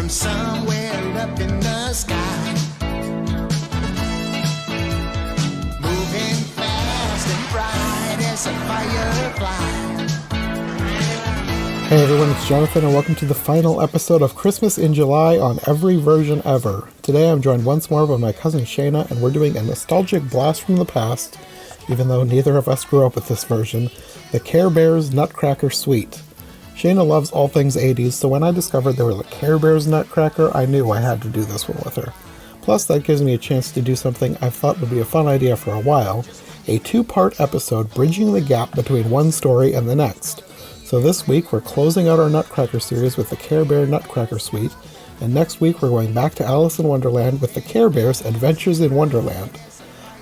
from somewhere up in the sky. Moving fast and bright as a firefly. Hey everyone, it's Jonathan and welcome to the final episode of Christmas in July on every version ever. Today I'm joined once more by my cousin Shayna and we're doing a nostalgic blast from the past, even though neither of us grew up with this version, the Care Bears Nutcracker Suite. Shayna loves all things 80s, so when I discovered there was a Care Bears Nutcracker, I knew I had to do this one with her. Plus that gives me a chance to do something I thought would be a fun idea for a while, a two-part episode bridging the gap between one story and the next. So this week we're closing out our Nutcracker series with the Care Bear Nutcracker Suite, and next week we're going back to Alice in Wonderland with the Care Bears Adventures in Wonderland.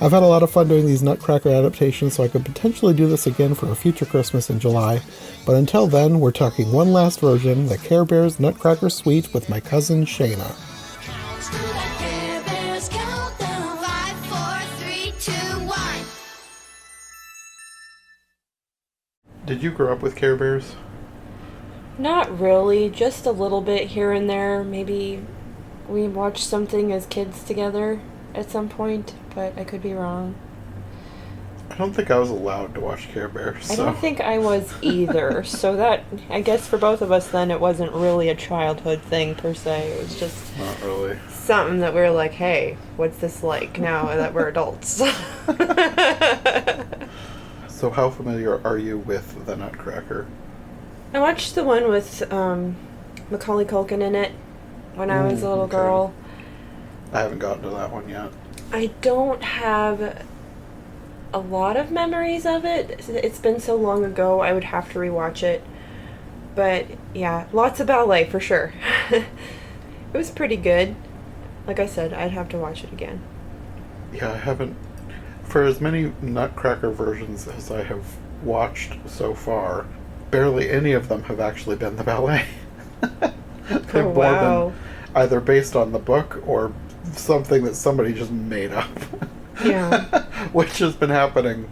I've had a lot of fun doing these Nutcracker adaptations, so I could potentially do this again for a future Christmas in July, but until then we're talking one last version, the Care Bears Nutcracker Suite with my cousin Shayna. Did you grow up with Care Bears? Not really, just a little bit here and there. Maybe we watched something as kids together at some point, but I could be wrong. I don't think I was allowed to watch Care Bears. I don't think I was either, so that, I guess for both of us then, it wasn't really a childhood thing per se. It was just not really something that we were like, hey, what's this like now that we're adults? So how familiar are you with the Nutcracker? I watched the one with Macaulay Culkin in it when I was a little girl. I haven't gotten to that one yet. I don't have a lot of memories of it. It's been so long ago, I would have to rewatch it. But yeah, lots of ballet for sure. It was pretty good. Like I said, I'd have to watch it again. Yeah, I haven't. For as many Nutcracker versions as I have watched so far, barely any of them have actually been the ballet. They've more been either based on the book or something that somebody just made up. Yeah. Which has been happening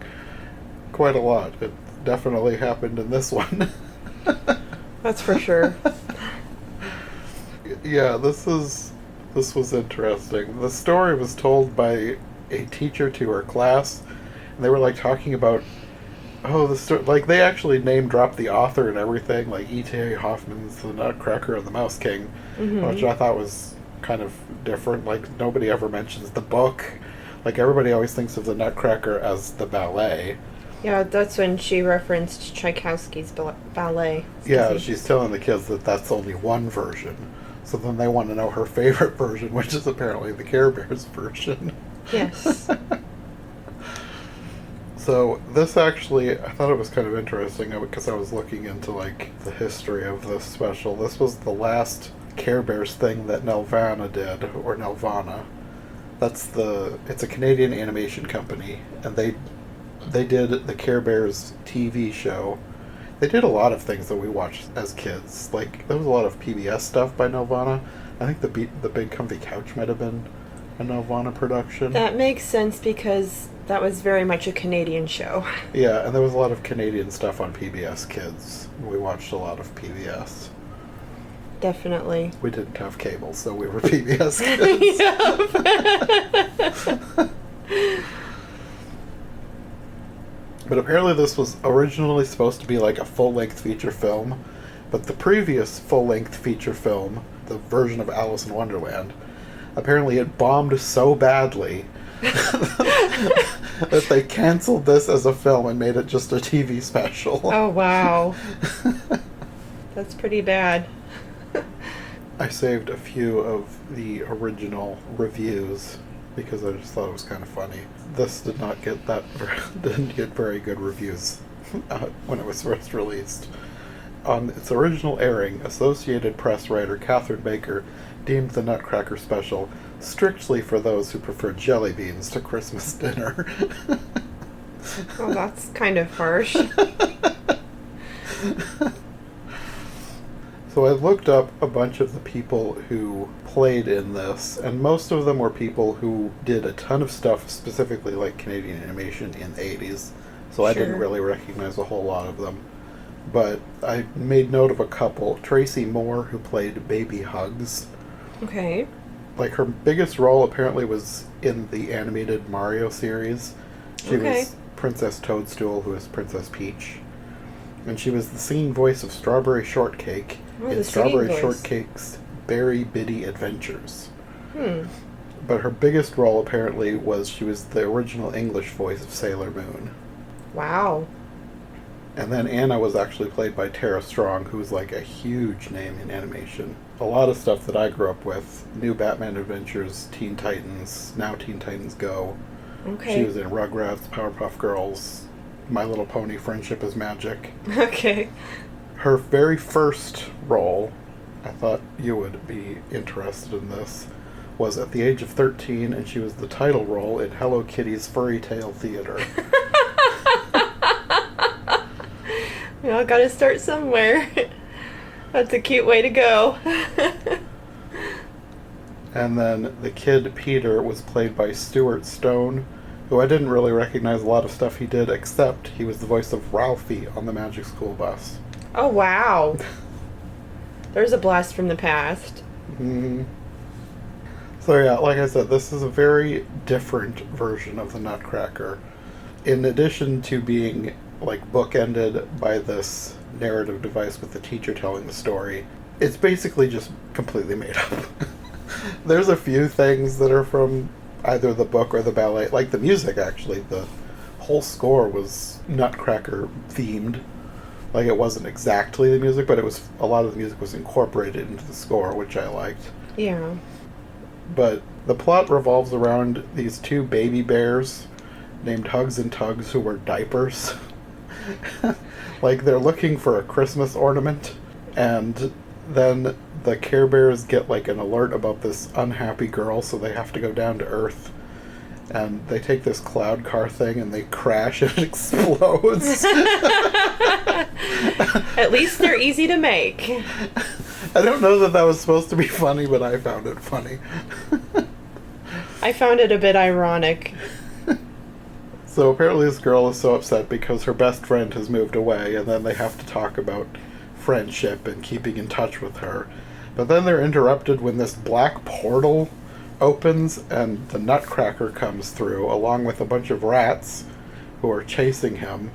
quite a lot. It definitely happened in this one. That's for sure. Yeah, this was interesting. The story was told by a teacher to her class, and they were like talking about the story, like they actually name dropped the author and everything, like E.T.A. Hoffman's The Nutcracker and the Mouse King, which I thought was kind of different. Like nobody ever mentions the book. Like everybody always thinks of the Nutcracker as the ballet. Yeah, that's when she referenced Tchaikovsky's ballet. Yeah, she's telling the kids that that's only one version. So then they want to know her favorite version, which is apparently the Care Bears version. Yes. So this actually, I thought it was kind of interesting because I was looking into like the history of this special. This was the last Care Bears thing that Nelvana did, or Nelvana. It's a Canadian animation company, and they did the Care Bears TV show. They did a lot of things that we watched as kids. Like there was a lot of PBS stuff by Nelvana. I think the Big Comfy Couch might have been a Nelvana production. That makes sense because that was very much a Canadian show. Yeah, and there was a lot of Canadian stuff on PBS Kids. We watched a lot of PBS. Definitely. We didn't have cable, so we were PBS Kids. But apparently this was originally supposed to be like a full-length feature film, but the previous full-length feature film, the version of Alice in Wonderland, apparently it bombed so badly that they canceled this as a film and made it just a TV special. Oh, wow. That's pretty bad. I saved a few of the original reviews because I just thought it was kind of funny. This didn't get very good reviews when it was first released. On its original airing, Associated Press writer Catherine Baker deemed the Nutcracker special strictly for those who prefer jelly beans to Christmas dinner. Oh, that's kind of harsh. So I looked up a bunch of the people who played in this, and most of them were people who did a ton of stuff specifically like Canadian animation in the 80s. So I didn't really recognize a whole lot of them. But I made note of a couple. Tracy Moore, who played Baby Hugs, Okay. Like, her biggest role apparently was in the animated Mario series. She was Princess Toadstool, who is Princess Peach. And she was the singing voice of Strawberry Shortcake in Strawberry Shortcake's Berry Bitty Adventures. But her biggest role apparently was she was the original English voice of Sailor Moon. Wow. And then Anna was actually played by Tara Strong, who was like a huge name in animation. A lot of stuff that I grew up with, New Batman Adventures, Teen Titans, now Teen Titans Go. Okay. She was in Rugrats, Powerpuff Girls, My Little Pony, Friendship is Magic. Okay. Her very first role, I thought you would be interested in this, was at the age of 13, and she was the title role in Hello Kitty's Furry Tale Theater. We all gotta start somewhere. That's a cute way to go. And then the kid Peter was played by Stuart Stone, who I didn't really recognize a lot of stuff he did, except he was the voice of Ralphie on the Magic School Bus. Oh, wow. There's a blast from the past. Mm-hmm. So yeah, like I said, this is a very different version of the Nutcracker. In addition to being like bookended by this narrative device with the teacher telling the story, it's basically just completely made up. There's a few things that are from either the book or the ballet, like the music actually. The whole score was Nutcracker themed. Like, it wasn't exactly the music, but it was, a lot of the music was incorporated into the score, which I liked. Yeah. But the plot revolves around these two baby bears named Hugs and Tugs who wear diapers. Like, they're looking for a Christmas ornament, and then the Care Bears get like an alert about this unhappy girl, so they have to go down to Earth. And they take this cloud car thing and they crash and it explodes. At least they're easy to make. I don't know that was supposed to be funny, but I found it funny. I found it a bit ironic. So apparently this girl is so upset because her best friend has moved away, and then they have to talk about friendship and keeping in touch with her. But then they're interrupted when this black portal opens and the Nutcracker comes through along with a bunch of rats who are chasing him.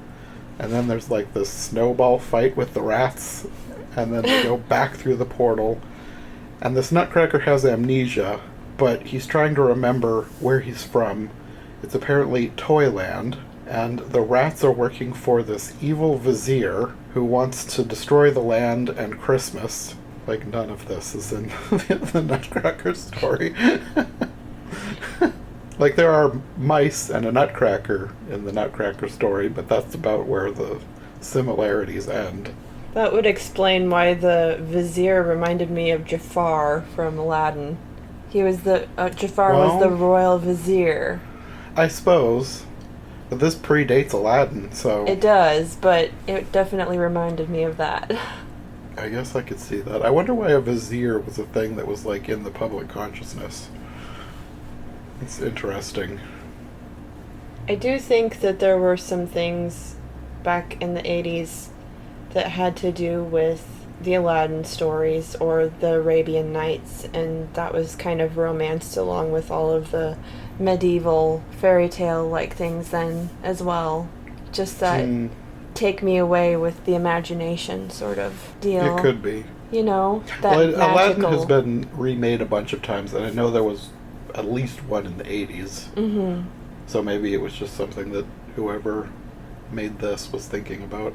And then there's like this snowball fight with the rats, and then they go back through the portal. And this Nutcracker has amnesia, but he's trying to remember where he's from. It's apparently Toyland, and the rats are working for this evil vizier who wants to destroy the land and Christmas. Like, none of this is in the Nutcracker story. Like, there are mice and a Nutcracker in the Nutcracker story, but that's about where the similarities end. That would explain why the vizier reminded me of Jafar from Aladdin. He was Jafar was the royal vizier. I suppose. But this predates Aladdin, so... It does, but it definitely reminded me of that. I guess I could see that. I wonder why a vizier was a thing that was, like, in the public consciousness. It's interesting. I do think that there were some things back in the 80s that had to do with the Aladdin stories or the Arabian Nights, and that was kind of romanced along with all of the medieval fairy tale like things then as well. Just that take me away with the imagination sort of deal. It could be. You know, that Aladdin magical... has been remade a bunch of times, and I know there was at least one in the 80s. Mm-hmm. So maybe it was just something that whoever made this was thinking about.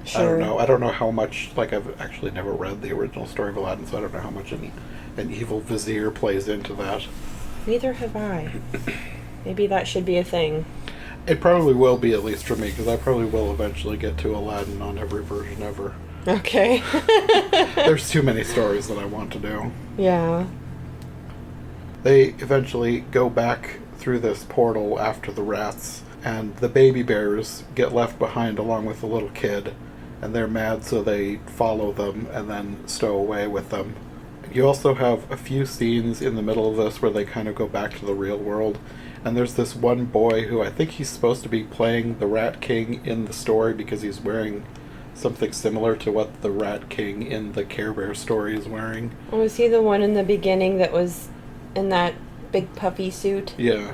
Sure. I don't know. I don't know how much, like, I've actually never read the original story of Aladdin, so I don't know how much an evil vizier plays into that. Neither have I. Maybe that should be a thing. It probably will be, at least for me, because I probably will eventually get to Aladdin on every version ever. Okay. There's too many stories that I want to do. Yeah. They eventually go back through this portal after the rats, and the baby bears get left behind along with the little kid, and they're mad, so they follow them and then stow away with them. You also have a few scenes in the middle of this where they kind of go back to the real world, and there's this one boy who I think he's supposed to be playing the Rat King in the story because he's wearing something similar to what the Rat King in the Care Bear story is wearing. Was he the one in the beginning that was in that big puffy suit? Yeah.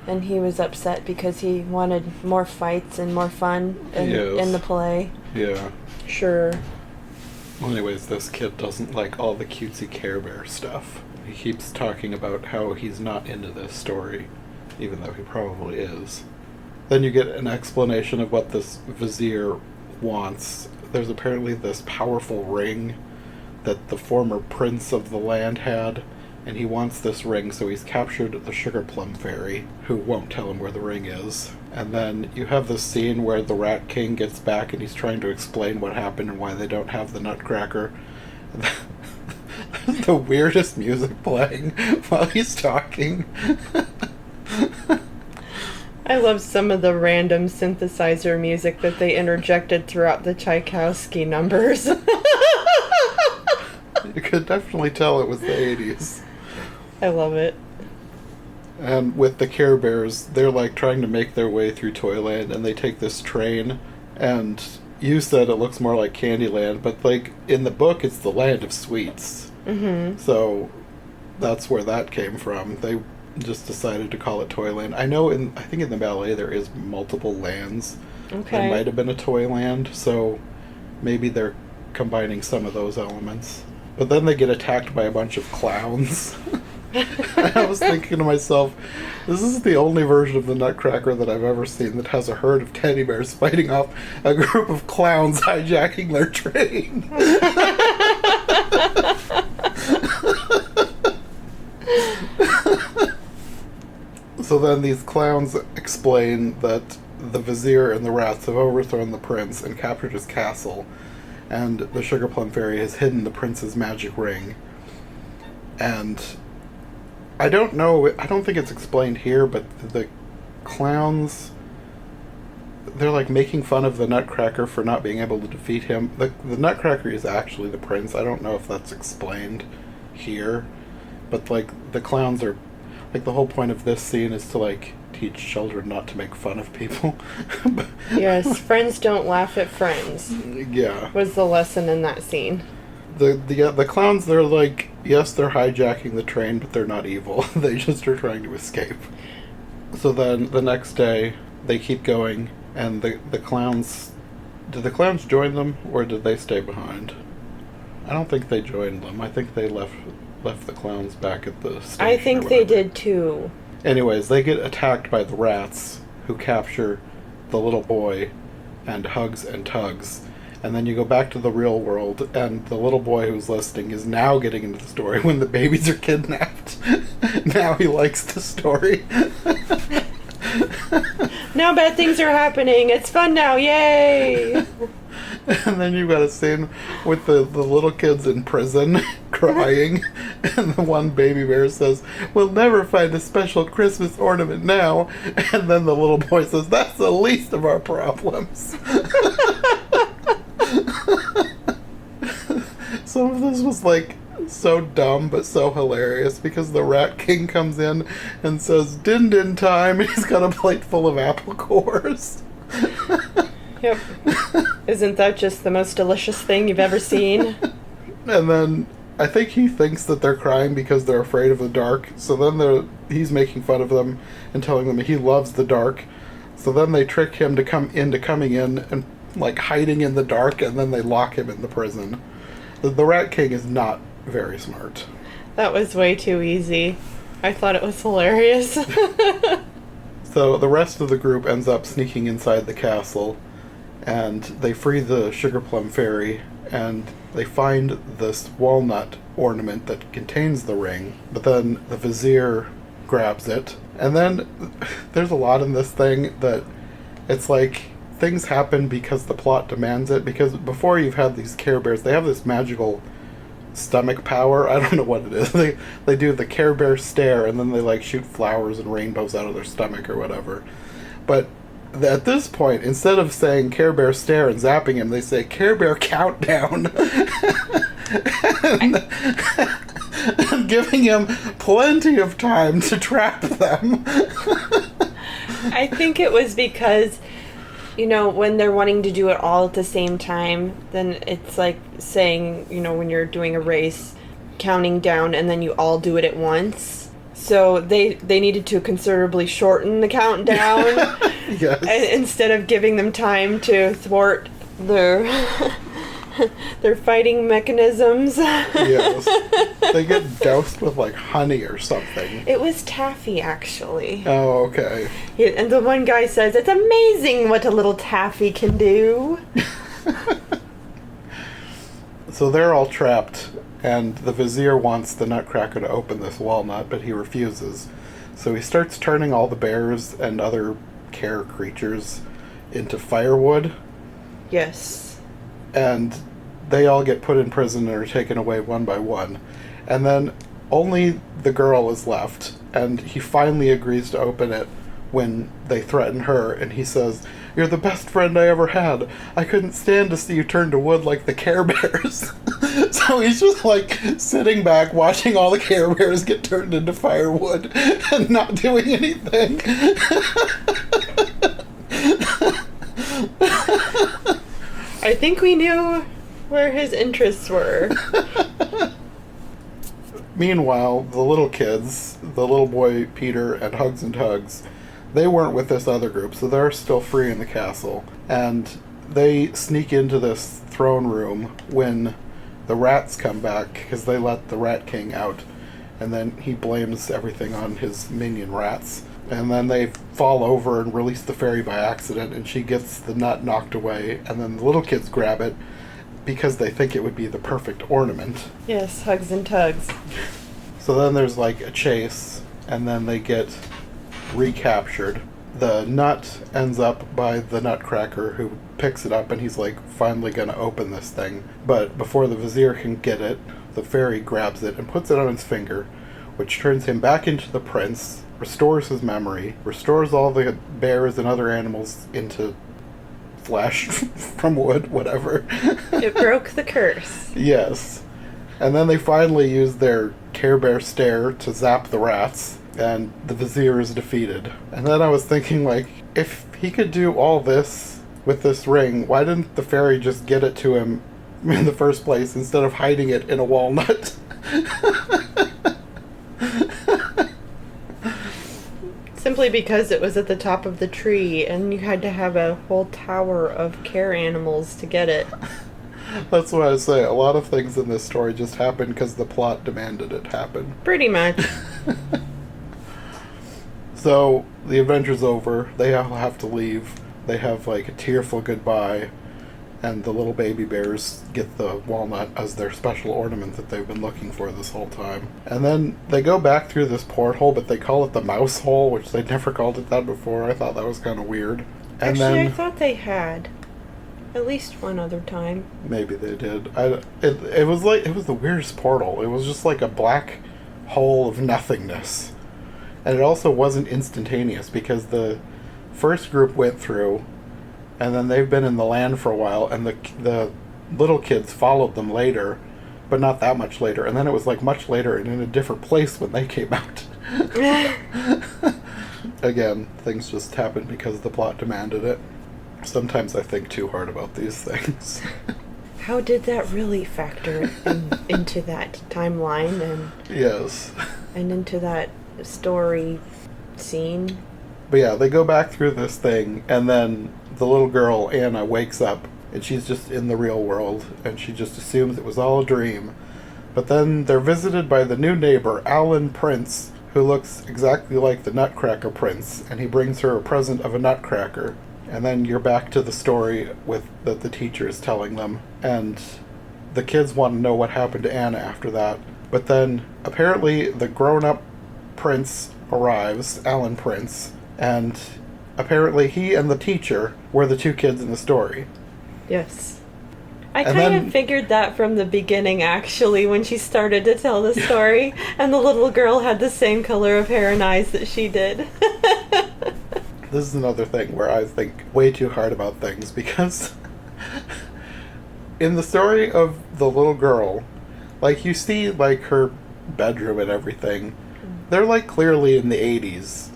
And he was upset because he wanted more fights and more fun in the play. Yeah. Sure. Well, anyways, this kid doesn't like all the cutesy Care Bear stuff. He keeps talking about how he's not into this story, even though he probably is. Then you get an explanation of what this vizier wants. There's apparently this powerful ring that the former prince of the land had, and he wants this ring, so he's captured the Sugar Plum Fairy, who won't tell him where the ring is. And then you have this scene where the Rat King gets back and he's trying to explain what happened and why they don't have the Nutcracker. The weirdest music playing while he's talking. I love some of the random synthesizer music that they interjected throughout the Tchaikovsky numbers. You could definitely tell it was the 80s. I love it. And with the Care Bears, they're like trying to make their way through Toyland, and they take this train, and you said it looks more like Candyland, but like in the book it's the land of sweets. Mm-hmm. So that's where that came from. They just decided to call it Toyland. I think in the ballet there is multiple lands. Okay. There might have been a Toyland, so maybe they're combining some of those elements. But then they get attacked by a bunch of clowns. I was thinking to myself, this is the only version of the Nutcracker that I've ever seen that has a herd of teddy bears fighting off a group of clowns hijacking their train. So then these clowns explain that the vizier and the rats have overthrown the prince and captured his castle, and the Sugar Plum Fairy has hidden the prince's magic ring. And I don't think it's explained here, but the clowns, they're like making fun of the Nutcracker for not being able to defeat him. The Nutcracker is actually the prince. I don't know if that's explained here, but like the clowns are, like the whole point of this scene is to like teach children not to make fun of people. Yes, friends don't laugh at friends. Yeah. Was the lesson in that scene. The clowns, they're like, yes, they're hijacking the train, but they're not evil. They just are trying to escape. So then the next day they keep going, and the clowns, did the clowns join them or did they stay behind? I don't think they joined them. I think they left the clowns back at the station. I think they did too. Anyways, they get attacked by the rats, who capture the little boy and hugs and tugs. And then you go back to the real world, and the little boy who's listening is now getting into the story when the babies are kidnapped. Now he likes the story. Now bad things are happening. It's fun now. Yay! And then you've got a scene with the little kids in prison crying, and the one baby bear says, "We'll never find a special Christmas ornament now." And then the little boy says, "That's the least of our problems." Some of this was like so dumb but so hilarious because the Rat King comes in and says, "Din din time," and he's got a plate full of apple cores. Yep. Isn't that just the most delicious thing you've ever seen? And then I think he thinks that they're crying because they're afraid of the dark. So then he's making fun of them and telling them he loves the dark. So then they trick him to coming in and like hiding in the dark, and then they lock him in the prison. The Rat King is not very smart. That was way too easy. I thought it was hilarious. So the rest of the group ends up sneaking inside the castle, and they free the Sugar Plum Fairy, and they find this walnut ornament that contains the ring, but then the vizier grabs it. And then there's a lot in this thing that it's like things happen because the plot demands it, because before you've had these Care Bears, they have this magical stomach power. I don't know what it is. They do the Care Bear stare, and then they like shoot flowers and rainbows out of their stomach or whatever. But at this point, instead of saying Care Bear stare and zapping him, they say Care Bear countdown. and giving him plenty of time to trap them. I think it was because When they're wanting to do it all at the same time, then it's like saying, when you're doing a race, counting down and then you all do it at once. So they needed to considerably shorten the countdown. Yes. Instead of giving them time to thwart their their fighting mechanisms. Yes. They get doused with like honey or something. It was taffy, actually. Oh, okay. And the one guy says, "It's amazing what a little taffy can do." So they're all trapped, and the vizier wants the Nutcracker to open this walnut, but he refuses. So he starts turning all the bears and other care creatures into firewood. Yes. And they all get put in prison and are taken away one by one. And then only the girl is left, and he finally agrees to open it when they threaten her, and he says, "You're the best friend I ever had. I couldn't stand to see you turn to wood like the Care Bears." So he's just like sitting back watching all the Care Bears get turned into firewood and not doing anything. I think we knew where his interests were. Meanwhile, the little kids, the little boy Peter and Hugs and Tugs, they weren't with this other group, so they're still free in the castle. And they sneak into this throne room when the rats come back, because they let the Rat King out. And then he blames everything on his minion rats. And then they fall over and release the fairy by accident, and she gets the nut knocked away. And then the little kids grab it because they think it would be the perfect ornament. Yes, Hugs and Tugs. So then there's like a chase, and then they get recaptured. The nut ends up by the Nutcracker, who picks it up, and he's like finally gonna open this thing. But before the vizier can get it, the fairy grabs it and puts it on his finger, which turns him back into the prince, restores his memory, restores all the bears and other animals into flesh from wood, whatever. It broke the curse. Yes. And then they finally use their Care Bear stare to zap the rats, and the vizier is defeated. And then I was thinking, like, if he could do all this with this ring, why didn't the fairy just get it to him in the first place instead of hiding it in a walnut? Simply because it was at the top of the tree, and you had to have a whole tower of care animals to get it. That's what I say. A lot of things in this story just happened because the plot demanded it happen. Pretty much. So, the adventure's over. They all have to leave. They have, like, a tearful goodbye. And the little baby bears get the walnut as their special ornament that they've been looking for this whole time. And then they go back through this porthole, but they call it the mouse hole, which they'd never called it that before. I thought that was kind of weird. And Actually, then, I thought they had. At least one other time. maybe they did. It was the weirdest portal. It was just like a black hole of nothingness. And it also wasn't instantaneous, because the first group went through, and then they've been in the land for a while, and the little kids followed them later, but not that much later. And then it was like much later and in a different place when they came out. Again, things just happened because the plot demanded it. Sometimes I think too hard about these things. How did that really factor into that timeline Yes. and into that story scene? But yeah, they go back through this thing, and then the little girl, Anna, wakes up, and she's just in the real world, and she just assumes it was all a dream. But then they're visited by the new neighbor, Alan Prince, who looks exactly like the Nutcracker Prince, and he brings her a present of a nutcracker. And then you're back to the story that the teacher is telling them, and the kids want to know what happened to Anna after that. But then, apparently, the grown-up prince arrives, Alan Prince, and apparently he and the teacher were the two kids in the story. Yes. I And kind then- of figured that from the beginning, actually, when she started to tell the story, and the little girl had the same color of hair and eyes that she did. This is another thing where I think way too hard about things, because in the story of the little girl, like, you see, like, her bedroom and everything, they're, like, clearly in the 80s.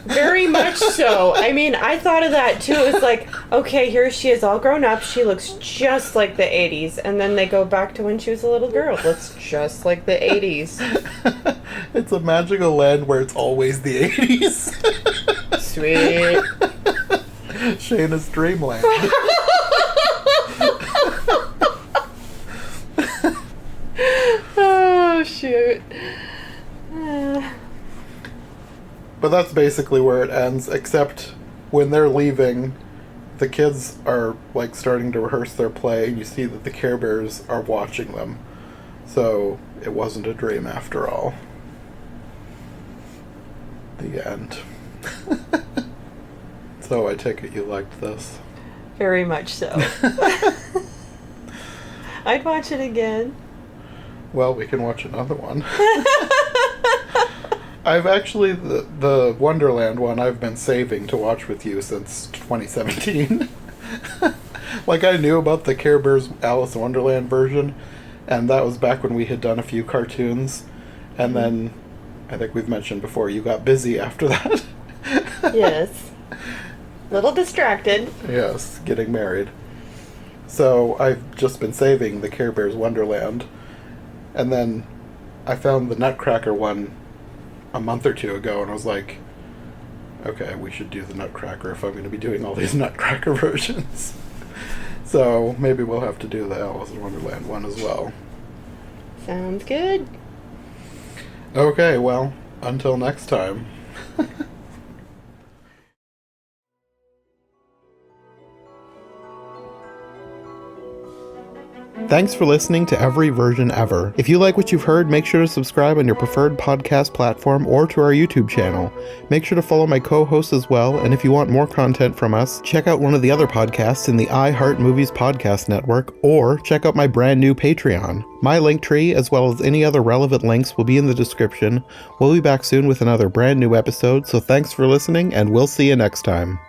Very much so. I mean, I thought of that too. It's like, okay, here she is all grown up. She looks just like the 80s. And then they go back to when she was a little girl. Looks just like the 80s. It's a magical land where it's always the 80s. Sweet. Shayna's dreamland. Oh, shoot. But that's basically where it ends, except when they're leaving, the kids are like starting to rehearse their play, and you see that the Care Bears are watching them. So it wasn't a dream after all. The end. So I take it you liked this. Very much so. I'd watch it again. Well, we can watch another one. I've actually, the Wonderland one I've been saving to watch with you since 2017. Like, I knew about the Care Bears Alice in Wonderland version, and that was back when we had done a few cartoons, and then, I think we've mentioned before, you got busy after that. Yes. Little distracted. Yes, getting married. So I've just been saving the Care Bears Wonderland, and then I found the Nutcracker one a month or two ago, and I was like, okay, we should do the Nutcracker if I'm going to be doing all these Nutcracker versions. So maybe we'll have to do the Alice in Wonderland one as well. Sounds good. Okay, well, until next time. Thanks for listening to Every Version Ever. If you like what you've heard, make sure to subscribe on your preferred podcast platform or to our YouTube channel. Make sure to follow my co-hosts as well, and if you want more content from us, check out one of the other podcasts in the I Heart Movies podcast network, or check out my brand new Patreon. My link tree, as well as any other relevant links, will be in the description. We'll be back soon with another brand new episode, so thanks for listening, and we'll see you next time.